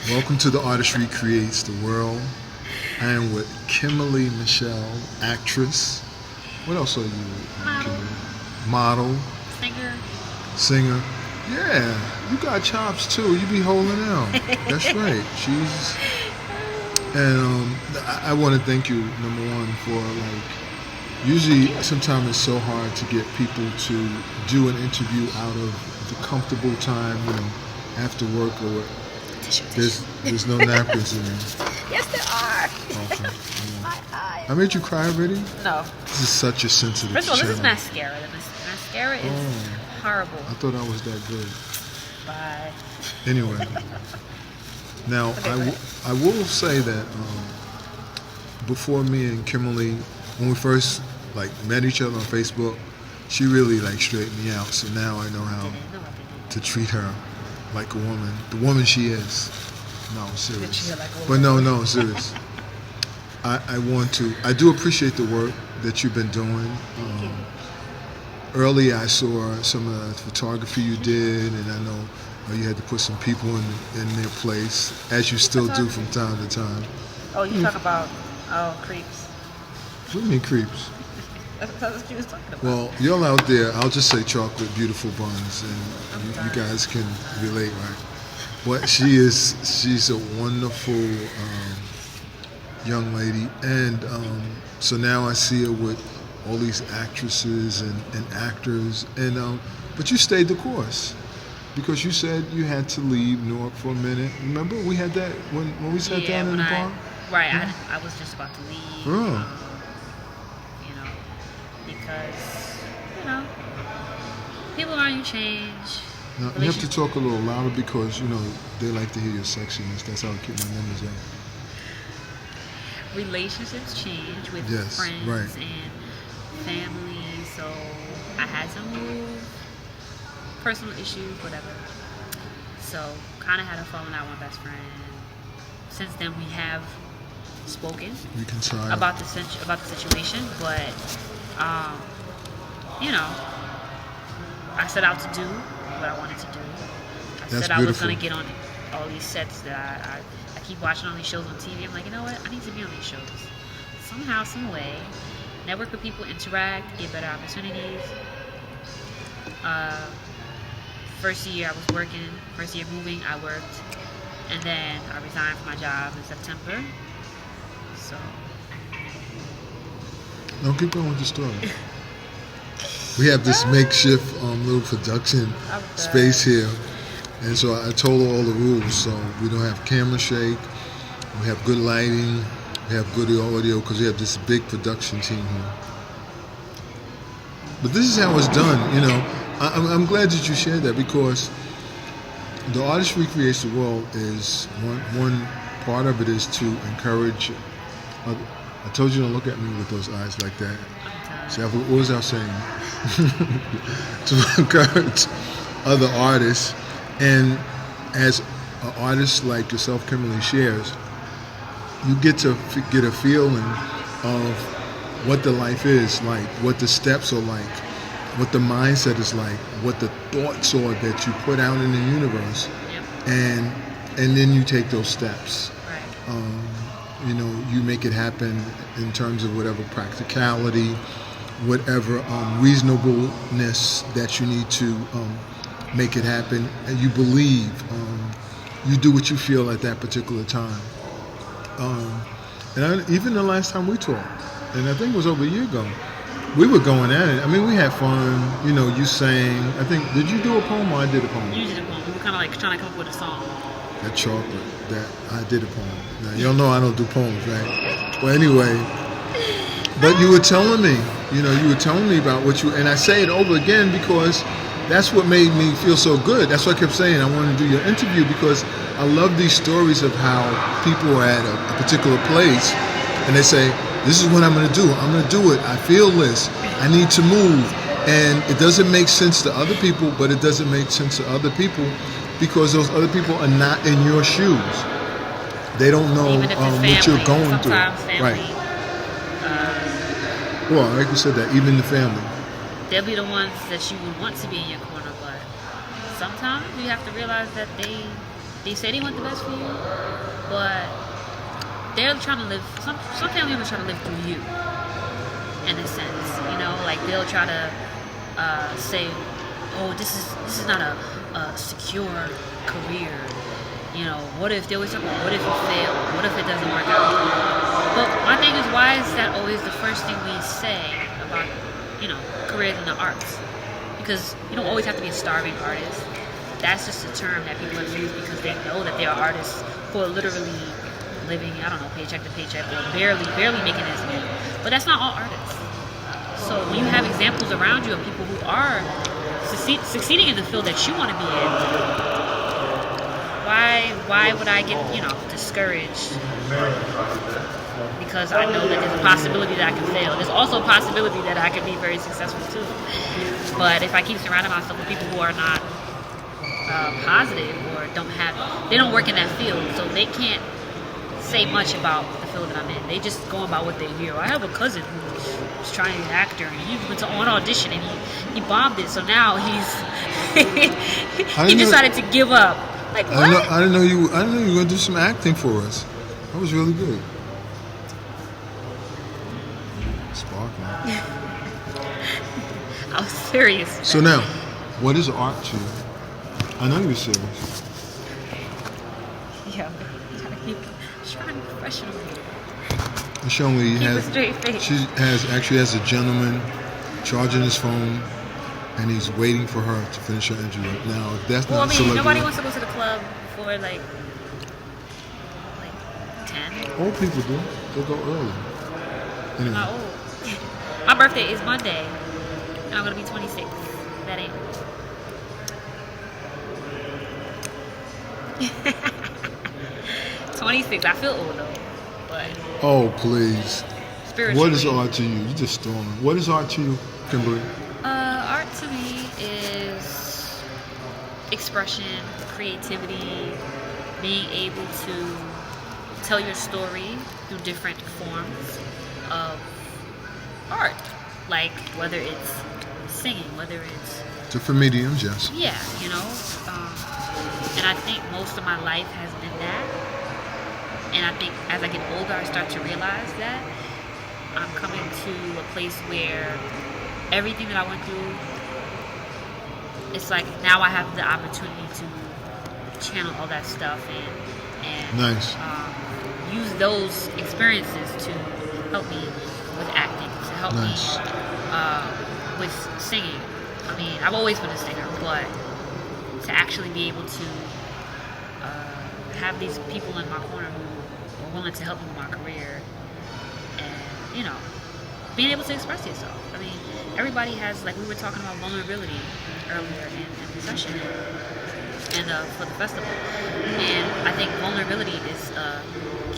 Welcome to The Artistry Creates the World. I am with KimberlyMichelle, actress. What else are you? Kimberly? Model. Singer. Yeah, you got chops too. You be holding out. That's right. And I want to thank you, number one, for usually sometimes it's so hard to get people to do an interview out of the comfortable time, after work or what. There's no napkins in there. Yes, there are. Okay. My eye. I made you cry already? No. This is such a sensitive First of all, channel. this is mascara. The mascara is horrible. I thought I was that good. Bye. Anyway. Now, I will say that before me and Kimberly, when we first met each other on Facebook, she really straightened me out. So now I know how to treat her like a woman, the woman she is. No, serious. But no, serious. I do appreciate the work that you've been doing. Earlier I saw some of the photography you did, and I know you had to put some people in their place, as you still do from time to time. Oh, you talk about creeps. What do you mean creeps? That's what you was talking about. Well, y'all out there, I'll just say chocolate, beautiful buns, and you guys can relate, right? But she's a wonderful young lady, and so now I see her with all these actresses and actors, and but you stayed the course because you said you had to leave Newark for a minute. Remember we had that when we sat down in the bar? Right, I was just about to leave. Oh. Because people around you change. Now, you have to talk a little louder because they like to hear your sexiness. That's how I keep my numbers up. Relationships change with friends and family, so I had to move. Personal issues, whatever. So kind of had a falling out with my best friend. Since then, we have spoken about the situation, but I set out to do what I wanted to do. I was going to get on all these sets that I keep watching all these shows on TV. I'm like, you know what? I need to be on these shows. Somehow, some way. Network with people, interact, get better opportunities. First year I was working. First year moving, I worked. And then I resigned from my job in September. So. No, keep going with the story. We have this makeshift little production space here, and so I told her all the rules. So we don't have camera shake, we have good lighting, we have good audio because we have this big production team here. But this is how it's done, I'm glad that you shared that because the Artistry Creates the World is one part of it is to encourage. I told you to look at me with those eyes like that. See, what was I saying? To encourage other artists, and as an artist like yourself, Kimberly, shares, you get to get a feeling of what the life is like, what the steps are like, what the mindset is like, what the thoughts are that you put out in the universe, and then you take those steps. You make it happen in terms of whatever practicality, whatever reasonableness that you need to make it happen, and you believe. You do what you feel at that particular time. Even the last time we talked, and I think it was over a year ago, we were going at it. I mean, we had fun. You sang. I think, did you do a poem or I did a poem? You did a poem. We were kind of trying to come up with a song. That chocolate, that I did a poem. Now, y'all know I don't do poems, right? Well, anyway, but you were telling me, about what you, and I say it over again because that's what made me feel so good. That's why I kept saying I wanted to do your interview because I love these stories of how people are at a particular place and they say, this is what I'm going to do. I'm going to do it. I feel this. I need to move. And it doesn't make sense to other people, but it doesn't make sense to other people because those other people are not in your shoes. They don't know what you're going through. Family, right. Well, like you said that, even the family. They'll be the ones that you would want to be in your corner, but sometimes you have to realize that they they say they want the best for you, but they're trying to live. Some family members try to live through you, in a sense. You know, like they'll try to say, "Oh, this is not a secure career." You know, what if they always talk about what if you fail? What if it doesn't work out? But my thing is, why is that always the first thing we say about, you know, careers in the arts? Because you don't always have to be a starving artist. That's just a term that people have used because they know that there are artists who are literally living, I don't know, paycheck to paycheck or barely making ends meet. But that's not all artists. So when you have examples around you of people who are succeeding in the field that you want to be in, why would I get, you know, discouraged? Because I know that there's a possibility that I can fail. There's also a possibility that I can be very successful too. But if I keep surrounding myself with people who are not positive or they don't work in that field, so they can't say much about the field that I'm in. They just go about what they hear. I have a cousin who was trying to be an actor, and he went to an audition and he bombed it. So now he decided to give up. Like what? I didn't know you were gonna do some acting for us. That was really good. Sparkling. I was serious. So now, what is art to you? I know you were serious. Yeah, trying to be professional. And show me Keep a straight face. She has a gentleman charging his phone, and he's waiting for her to finish her interview. Now, if that's not celebrity. Nobody wants to go to the club before like 10. Old people do. They go early. Anyway. I'm not old. My birthday is Monday, and I'm gonna be 26. That ain't. 26. I feel old though, but. Oh please. Spiritually. What is art to you? You just storming. What is art to you, Kimberly? Art to me is expression, creativity, being able to tell your story through different forms of art, like whether it's singing, whether it's different mediums, yes. Yeah, you know, and I think most of my life has been that. And I think as I get older, I start to realize that I'm coming to a place where everything that I went through, it's like now I have the opportunity to channel all that stuff and nice. Use those experiences to help me with acting, to help me with singing. I mean, I've always been a singer, but to actually be able to have these people in my corner who are willing to help me with my career and, you know, being able to express yourself. I mean, everybody has, like we were talking about vulnerability earlier in the session and for the festival. And I think vulnerability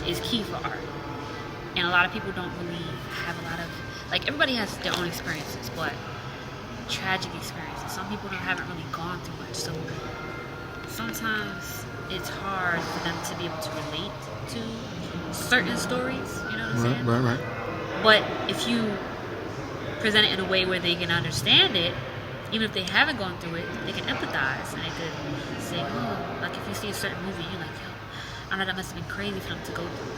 is key for art. And a lot of people don't really have a lot of, like everybody has their own experiences, but tragic experiences. Some people haven't really gone through much, so sometimes it's hard for them to be able to relate to certain stories, you know what I'm saying? Right. But if you present it in a way where they can understand it, even if they haven't gone through it, they can empathize and they could say, oh, like if you see a certain movie, you're like, yo, I know that must have been crazy for them to go through.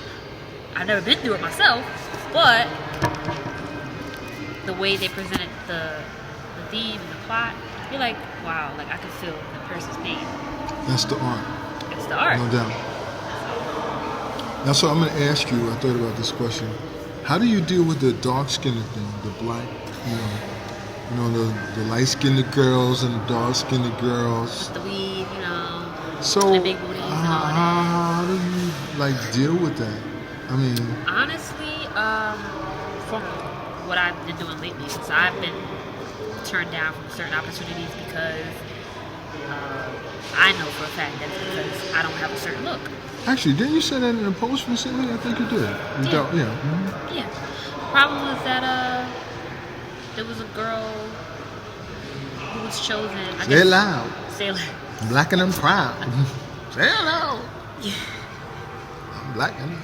I've never been through it myself, but the way they presented the theme and the plot, you're like, wow, like I can feel the person's pain. That's the art. It's the art. No doubt. Now, so I'm going to ask you, I thought about this question. How do you deal with the dark-skinned thing, the black, the light-skinned girls and the dark-skinned girls? With the weed, you know, so the big booties and all that. How do you, deal with that? I mean... Honestly, from what I've been doing lately, is I've been turned down from certain opportunities because I know for a fact that it's because I don't have a certain look. Actually, didn't you say that in a post recently? I think you did. Yeah. Mm-hmm. Yeah. The problem was that there was a girl who was chosen. Say it loud. Say it loud. I'm black and I'm proud. Say it loud. Yeah. I'm black and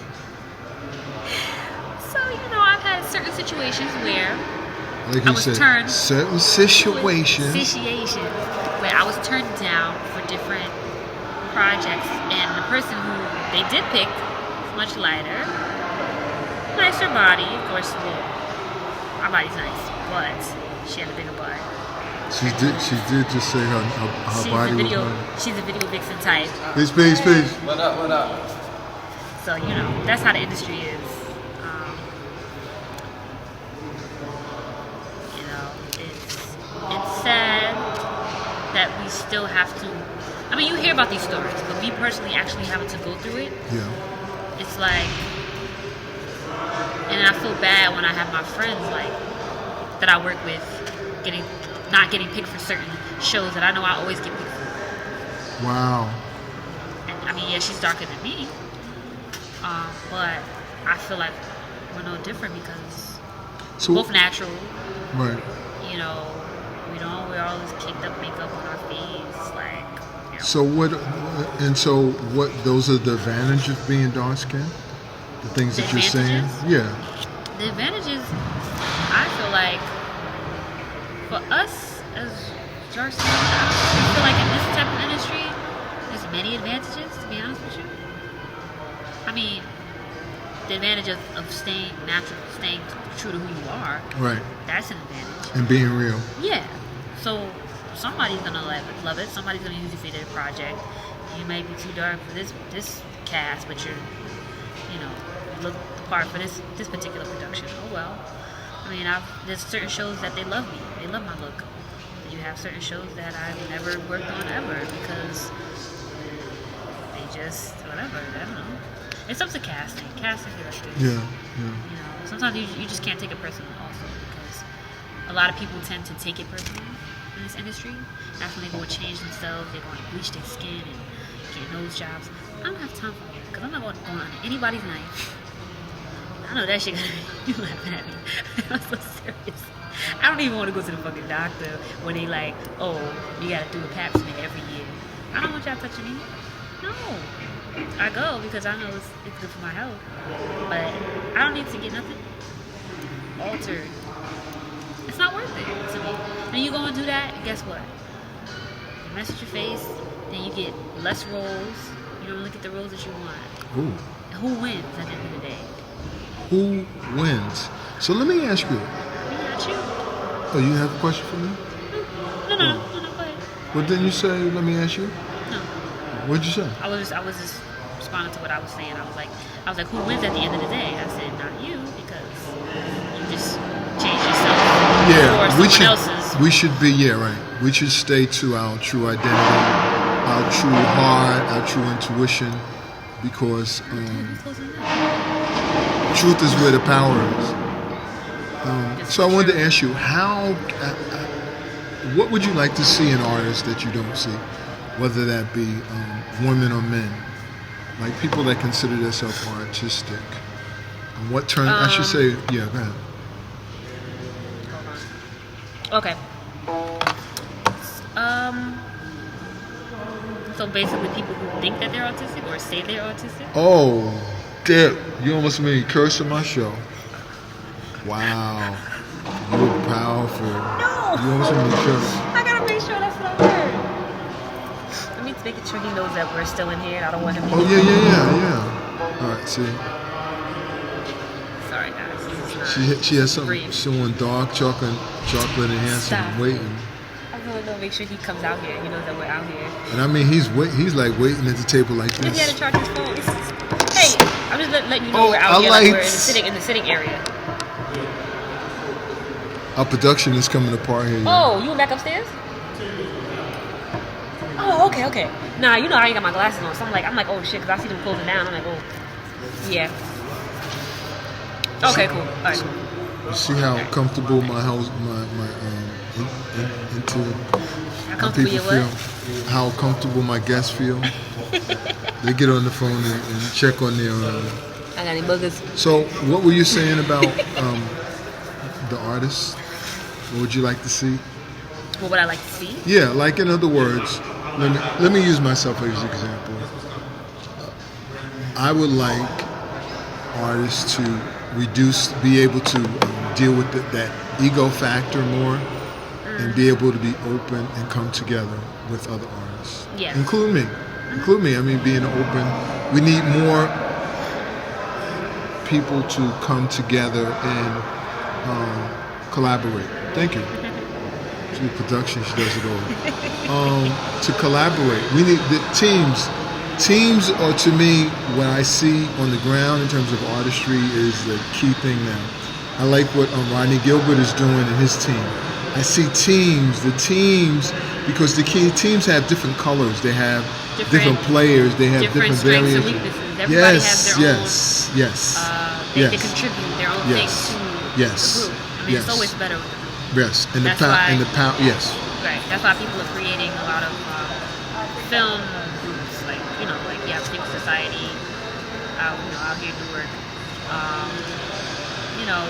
So, I've had certain situations where like I was turned. Certain situations. Where I was turned down for different projects, and the person who they did pick is much lighter, nicer body. Of course, well, our body's nice, but she had a bigger butt. She did just say her body was nice. She's a video vixen type. Peace. What up? So, that's how the industry is. It's sad that we still have to. I mean, you hear about these stories, but me personally actually having to go through it, it's like, and I feel bad when I have my friends like that I work with not getting picked for certain shows that I know I always get picked for. Wow. And I mean, yeah, she's darker than me, but I feel like we're no different because we're both natural. Right. We don't wear all this kicked up makeup on our face, like. So what? Those are the advantages of being dark skinned. The things that you're saying. Yeah. The advantages, I feel like, for us as dark skinned, I feel like in this type of industry, there's many advantages. To be honest with you, I mean, the advantage of staying natural, staying true to who you are. Right. That's an advantage. And being real. Yeah. So somebody's gonna love it. Somebody's gonna use you for their project. You may be too dark for this cast, but you look the part for this particular production. Oh well. I mean, there's certain shows that they love me. They love my look. But you have certain shows that I've never worked on ever because they just whatever. I don't know. It's up to casting directors. Yeah. Sometimes you just can't take it personally also because a lot of people tend to take it personally in this industry. That's when they go and change themselves. They're going to bleach their skin and get nose jobs. I don't have time for that because I'm not going to go on anybody's knife. I know that shit gonna be you laughing at me. I'm so serious. I don't even want to go to the fucking doctor when they like, oh, you gotta do a pap smear every year. I don't want y'all touching me. No. I go because I know it's good for my health. But I don't need to get nothing altered. It's not worth it to me. And you go and do that, and guess what? You mess with your face, then you get less roles. You don't look at the roles that you want. Ooh. Who wins at the end of the day? Who wins? So let me ask you. Not you. Oh, you have a question for me? No, go ahead. What didn't you say? Let me ask you. No. What'd you say? I was just responding to what I was saying. I was like, who wins at the end of the day? I said, not you, because you just change yourself for someone else's. We should be, right. We should stay to our true identity, our true heart, our true intuition, because truth is where the power is. So I wanted to ask you, what would you like to see in artists that you don't see, whether that be women or men, like people that consider themselves artistic? And what turn? I should say, go ahead. Okay. So basically, people who think that they're autistic or say they're autistic. Oh, damn! You almost made me curse on my show. Wow, you're powerful. No. You almost made me curse. I gotta make sure that's what I heard. Let me make sure he knows that we're still in here. I don't want him to. Oh yeah. All right, see. Sorry, guys. She has someone dark, chocolate and handsome waiting. I'm gonna make sure he comes out here. He knows that we're out here. And I mean, he's like waiting at the table like this. He had to charge his phone. Hey, I'm just letting you know we're out here. Like we're in the sitting area. Our production is coming apart here. Oh, you went back upstairs? Oh, okay. Nah, I ain't got my glasses on, so I'm like, oh shit, because I see them closing down. I'm like, oh, yeah. Okay, cool. All right, cool. You see how comfortable my house, how people feel, how comfortable my guests feel. They get on the phone and check on their. I got any buggers. So, what were you saying about the artists? What would you like to see? What would I like to see? Yeah, like in other words, let me use myself as an example. I would like artists to be able to deal with that ego factor more, and be able to be open and come together with other artists. Yeah. Include me. include me. I mean, being open. We need more people to come together and collaborate. Thank you. She production, she does it all. To collaborate, we need the teams. Teams are, to me, what I see on the ground in terms of artistry is the key thing now. I like what Rodney Gilbert is doing in his team. I see the teams, because the key teams have different colors. They have different players. They have different strengths variations. and weaknesses. Everybody has their own. They contribute their own things to the group. I mean, it's always better with the group. Yes, and the power. Yes. Right. That's why people are creating a lot of film groups, like Pink Society, out here in Newark.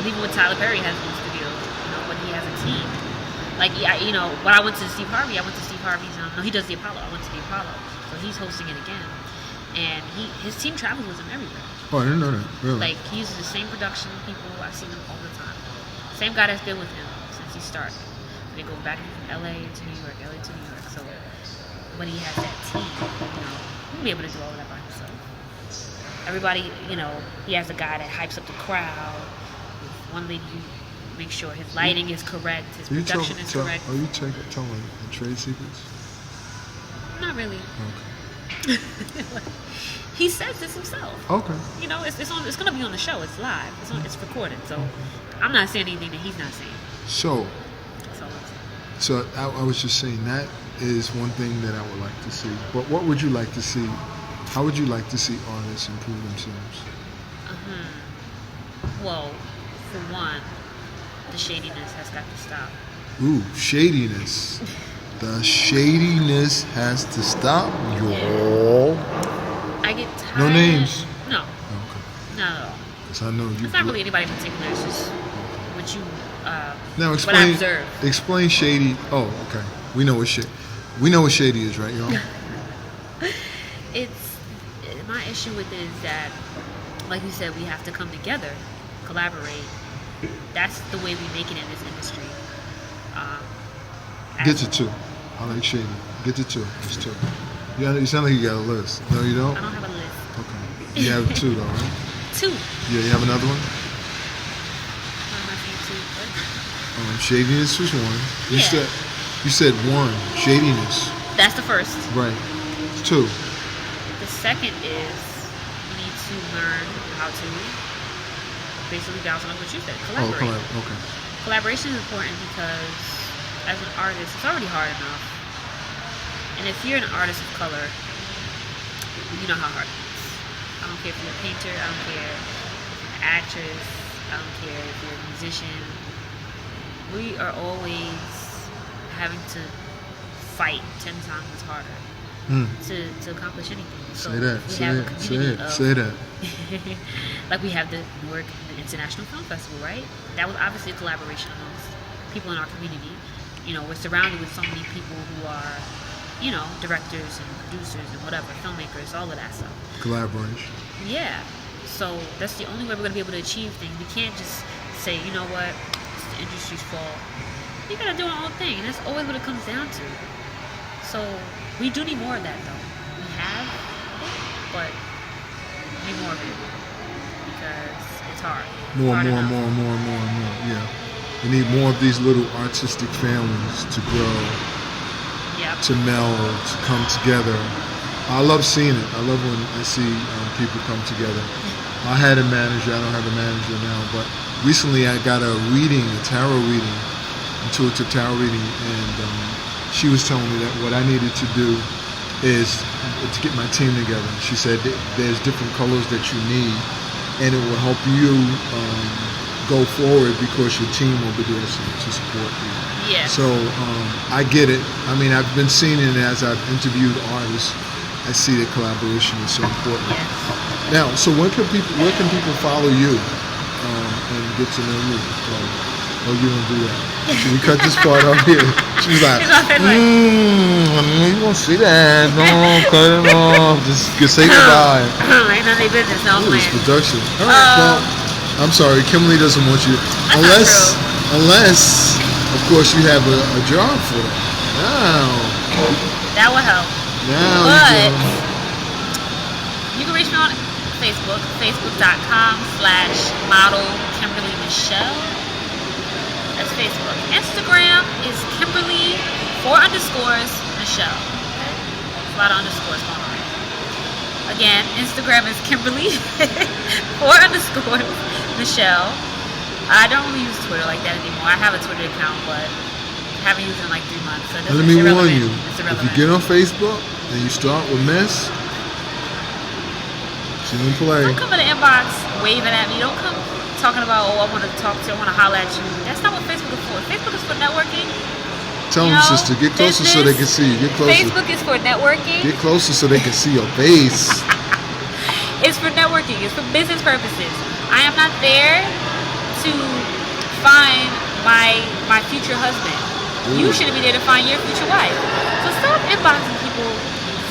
Even with Tyler Perry has his own studio, but he has a team. Like, when I went to Steve Harvey, Harvey's. No, he does the Apollo. I went to the Apollo, so he's hosting it again, and his team travels with him everywhere. Oh, I didn't know that. Really? Like, he uses the same production people. I've seen them all the time. Same guy that's been with him since he started. They go back from LA to New York, LA to New York. So when he has that team, he won't be able to do all of that by himself. Everybody, he has a guy that hypes up the crowd. One lady who makes sure his lighting is correct, his production is correct. Are you telling the trade secrets? Not really. Okay. He says this himself. Okay. It's going to be on the show. It's live. It's recorded. So I'm not saying anything that he's not saying. So I was just saying that is one thing that I would like to see. But what would you like to see? How would you like to see artists improve themselves? Well, for one, the shadiness has got to stop. Ooh, shadiness. The shadiness has to stop, y'all. I get tired. No names? No. Okay. Not at all. Because I know you. It's not really anybody in particular. It's just what you. Now what I observe. Explain shady. Oh, okay. We know what shady is, right, y'all? My issue with it is that, like you said, we have to come together, collaborate. That's the way we make it in this industry. Get to two. I like shady. Get to two. It's two. You sound like you got a list. No, you don't? I don't have a list. Okay. You have two, though, right? Two. Yeah, you have another one? Shadiness was one. You said one. Shadiness. That's the first. Right. Two. The second is we need to learn how to basically bounce on what you said. Collaborate. Oh, okay. Collaboration is important because as an artist, it's already hard enough. And if you're an artist of color, you know how hard it is. I don't care if you're a painter. I don't care if you're an actress. I don't care if you're a musician. We are always having to fight 10 times harder to accomplish anything. So Say that. Like we have the Newark International Film Festival, right? That was obviously a collaboration amongst people in our community. We're surrounded with so many people who are, directors and producers and whatever, filmmakers, all of that stuff. Collaboration. Yeah. So that's the only way we're going to be able to achieve things. We can't just say, you know what, it's the industry's fault. You got to do our own thing. And that's always what it comes down to. So we do need more of that, though. We have, but we need more of it because it's hard. More. Yeah. We need more of these little artistic families to grow, to meld, to come together. I love seeing it. I love when I see people come together. I had a manager. I don't have a manager now, but recently I got a tarot reading, intuitive tarot reading, and she was telling me that what I needed to do is to get my team together. She said there's different colors that you need, and it will help you go forward because your team will be there to support you. Yeah. So I get it. I mean, I've been seeing it as I've interviewed artists. I see that collaboration is so important. Yes. Now, so where can people follow you and get to know you? Oh, you don't do that. Should we cut this part off here? She's like, you won't see that. No, cut it off. Just say goodbye. Ain't none of their business. No, Ooh, it's production. All right, well, I'm sorry. Kimberly doesn't want you. Unless, of course, you have a job for it. Now. That would help. Now. Facebook, facebook.com/model Kimberly Michelle. That's Facebook. Instagram is Kimberly 4_ Michelle. Okay? There's a lot of underscores going on. Again, Instagram is Kimberly 4_ Michelle. I don't really use Twitter like that anymore. I have a Twitter account, but I haven't used it in like 3 months. So let me warn you. It's If you get on Facebook and you start with mess, she don't play. Don't come in the inbox waving at me. Don't come talking about, oh, I want to talk to you, I want to holler at you. That's not what Facebook is for. Facebook is for networking. Tell them, sister, get closer so they can see you. Get closer. Facebook is for networking. Get closer so they can see your face. It's for networking. It's for business purposes. I am not there to find my future husband. Ooh. You shouldn't be there to find your future wife. So stop inboxing people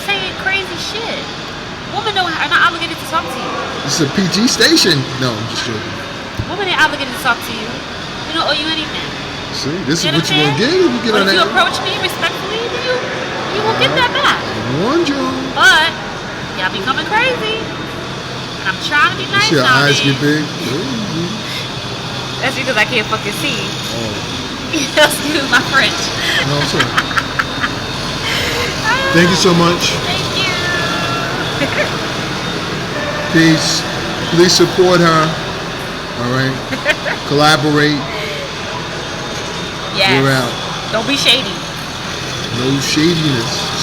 saying crazy shit. Women are not obligated to talk to you. This is a PG station. No, I'm just joking. Women are obligated to talk to you. We don't owe you anything. See, this is what you're gonna get if you get on that. If you approach me respectfully, then you will get that back. I warned you. But y'all be coming crazy. And I'm trying to be nice your nowadays. eyes get big. That's because I can't fucking see. Oh. Excuse my French. No, I'm sorry. Thank you so much. Thank you. Peace. Please support her. All right. Collaborate. Yes. We're out. Don't be shady. No shadiness.